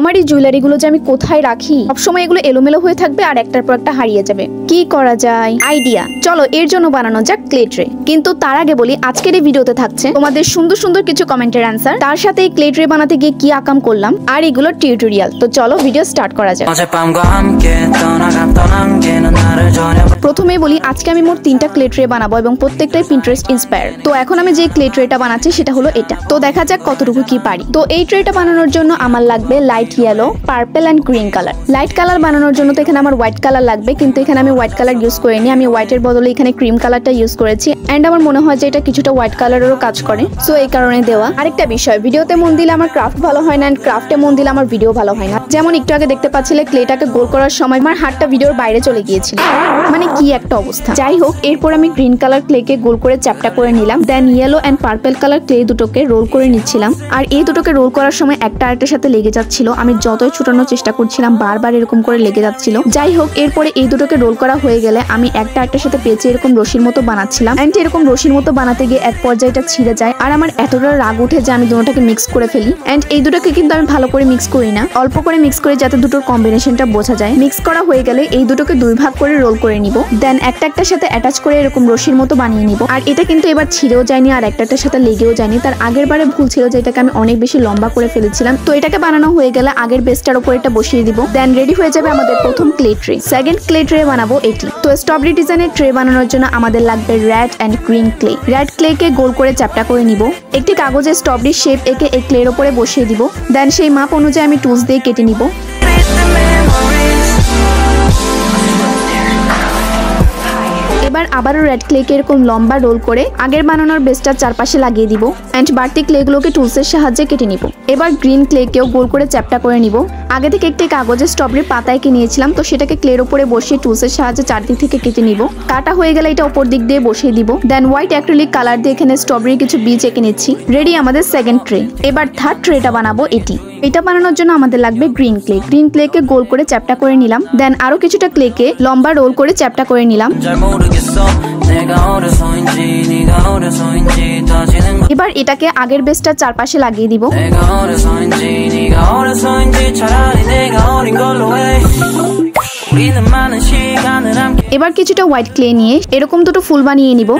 আমার এই জুয়েলারিগুলো যে আমি কোথায় রাখি, সবসময় এগুলো এলোমেলো হয়ে থাকবে আর একটার পর একটা হারিয়ে যাবে। কি করা যায়? আইডিয়া, চলো এর জন্য বানানো যাক ক্লে ট্রে। কিন্তু তার আগে বলি, আজকের এই ভিডিওতে থাকছে তোমাদের সুন্দর সুন্দর কিছু কমেন্টের অ্যান্সার, তার সাথে এই ক্লে ট্রে বানাতে গিয়ে কি আকাম করলাম আর এগুলোর টিউটোরিয়াল। তো চলো ভিডিও স্টার্ট করা যাক। প্রথমেই বলি, আজকে আমি মোট 3টা ক্লে ট্রে বানাবো এবং প্রত্যেকটাই পিন্টারেস্ট ইন্সপায়ার। তো এখন আমি যে ক্লে ট্রেটা বানাচ্ছি সেটা হলো এটা। তো দেখা যাক কতটুকু কি পারি। তো এই ট্রেটা বানানোর জন্য আমার লাগবে light yellow, purple and green colour. Light colour বানানোর জন্য তো এখানে আমার হোয়াইট কালার লাগবে, কিন্তু এখানে আমি হোয়াইট কালার ইউজ করিনি। আমি হোয়াইটের বদলে এখানে ক্রিম কালারটা ইউজ করেছি। এন্ড আমার মনে হয় যে এটা কিছুটা হোয়াইট কালারেরও কাজ করে, সো এই কারণে দেওয়া। আরেকটা বিষয়, ভিডিওতে মন দিলে আমার ক্রাফট ভালো হয় না, এন্ড ক্রাফটে মন দিলে আমার ভিডিও ভালো হয় না। যেমন একটু আগে দেখতে পাচ্ছিলে ক্লেটাকে গোল করার সময় আমার হাতটা ভিডিওর বাইরে চলে গিয়েছিল, মানে কি একটা অবস্থা। যাই হোক, এরপর আমি গ্রিন কালার ক্লেকে গোল করে চ্যাপটা করে নিলাম। Then yellow and purple colour clay দুটোকে রোল করে নিচ্ছিলাম। আর এই দুটোকে রোল করার সময় একটা আরেকটার সাথে লেগে যাচ্ছিল। আমি যতই ছুটানোর চেষ্টা করছিলাম বারবার এরকম করে লেগে যাচ্ছিল। যাই হোক, এরপরে এই দুটোকে রোল করা হয়ে গেলে আমি একটা আরেকটার সাথে পেঁচে এরকম রশির মতো বানাচ্ছিলাম। এন্ড এরকম রশির মতো বানাতে গিয়ে এক পর্যায়ে এটা ছিঁড়ে যায় আর আমার এতটা রাগ উঠে যে আমি দুটোটাকে মিক্স করে ফেলি। এন্ড এই দুটোকে কিন্তু আমি ভালো করে মিক্স করি না, অল্প করে মিক্স করি যাতে দুটোর কম্বিনেশনটা বোঝা যায়। মিক্স করা হয়ে গেলে এই দুটোকে 2 ভাগ করে রোল করে নিব। দেন একটা একটার সাথে অ্যাটাচ করে এরকম রশির মতো বানিয়ে নিব। আর এটা কিন্তু এবার ছিঁড়েও যায়নি আর একটার সাথে লেগেও যায়নি। তার আগের বারে ভুল ছিল যে এটাকে আমি অনেক বেশি লম্বা করে ফেলেছিলাম। তো এটাকে বানানো হয়ে গেলে আগের বেসটার উপর এটা বসিয়ে দিব। দেন রেডি হয়ে যাবে আমাদের প্রথম clay tray. Second clay tray বানাবো এটি। তো স্ট্রবেরি ডিজাইনের ট্রে বানানোর জন্য আমাদের লাগবে red and green clay. Red ক্লেকে গোল করে চ্যাপটা করে নিব। একটি কাগজে স্ট্রবেরির শেপ এঁকে এই ক্লের উপরে বসিয়ে দিব। দেন সেই মাপ অনুযায়ী আমি টুলস দিয়ে কেটে নিব। এবার আবারও রেড ক্লেকে এরকম লম্বা রোল করে আগের বানানোর বেসটার চারপাশে লাগিয়ে দিব। এন্ড বাড়তি ক্লেগুলোকে টুলসের সাহায্যে কেটে নিব। এবার গ্রিন ক্লেকেও গোল করে চ্যাপটা করে নিব। আগে থেকে একটি কাগজে স্ট্রবেরির পাতা এঁকে নিয়েছিলাম, তো সেটাকে ক্লের উপরে বসিয়ে টুলসের সাহায্যে চারদিক থেকে কেটে নিব। কাটা হয়ে গেলে এটা উপর দিক দিয়ে বসিয়ে দিব। দেন হোয়াইট অ্যাক্রিলিক কালার দিয়ে এখানে স্ট্রবেরির কিছু বীজ এঁকে নিচ্ছি। রেডি আমাদের সেকেন্ড ট্রে। এবার থার্ড ট্রেটা বানাবো এটি। এটা বানানোর জন্য আমাদের লাগবে গ্রিন ক্লে। গ্রিন ক্লেকে গোল করে চ্যাপটা করে নিলাম। দেন আরো কিছুটা ক্লেকে লম্বা রোল করে চ্যাপটা করে নিলাম। এবার এটাকে আগের বেসটার চারপাশে লাগিয়ে দিব। এবার কিছুটা হোয়াইট ক্লে নিয়ে এরকম দুটো ফুল বানিয়ে নিব।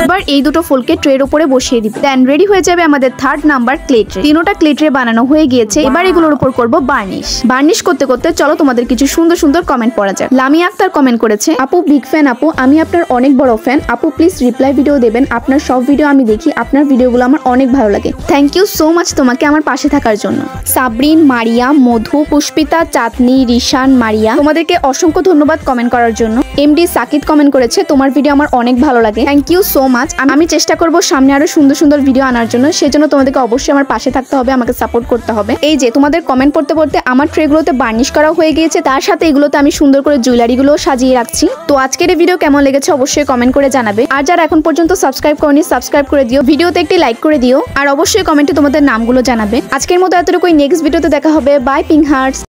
এবার এই দুটো ফুলকে ট্রের উপরে বসিয়ে দিব। দেন রেডি হয়ে যাবে আমাদের থার্ড নাম্বার ক্লে ট্রে। 3টা ক্লে ট্রে বানানো হয়ে গিয়েছে। এবার এগুলোর উপর করব বার্নিশ। বার্নিশ করতে করতে চলো তোমাদের কিছু সুন্দর সুন্দর কমেন্ট পড়া যাক। লামিয়া আক্তার কমেন্ট করেছে, আপু বিগ ফ্যান আপু, আমি আপনার অনেক বড় ফ্যান আপু, প্লিজ রিপ্লাই ভিডিও দেবেন। আপনার সব ভিডিও আমি দেখি, আপনার ভিডিওগুলো আমার অনেক ভালো লাগে। থ্যাংক ইউ সো মাচ তোমাকে আমার পাশে থাকার জন্য। সাবরিন, মারিয়া, মধু, পুষ্পিতা, চাঁদনি, রিশান, মারিয়া, তোমাদেরকে অসংখ্য ধন্যবাদ কমেন্ট করার জন্য। এমডি সাকিদ কমেন্ট করেছে, তোমার ভিডিও আমার অনেক ভালো লাগে। Thank you so much. আমি চেষ্টা করব সামনে আরো সুন্দর সুন্দর ভিডিও আনার জন্য। সেজন্য তোমাদেরকে অবশ্যই আমার পাশে থাকতে হবে, আমাকে সাপোর্ট করতে হবে। এই যে তোমাদের কমেন্ট পড়তে পড়তে আমার ট্রেগুলোতে বার্নিশ করা হয়ে গিয়েছে, তার সাথে এগুলোতে আমি সুন্দর করে জুয়েলারিগুলো সাজিয়ে রাখছি। তো আজকের এই ভিডিও কেমন লেগেছে অবশ্যই কমেন্ট করে জানাবে। আর যারা এখন পর্যন্ত সাবস্ক্রাইব করনি সাবস্ক্রাইব করে দিও, ভিডিওতে একটি লাইক করে দিও, আর অবশ্যই কমেন্টে তোমাদের নামগুলো জানাবে। আজকের মতো এতটুকুই, নেক্সট ভিডিওতে দেখা হবে। Bye pink hertz.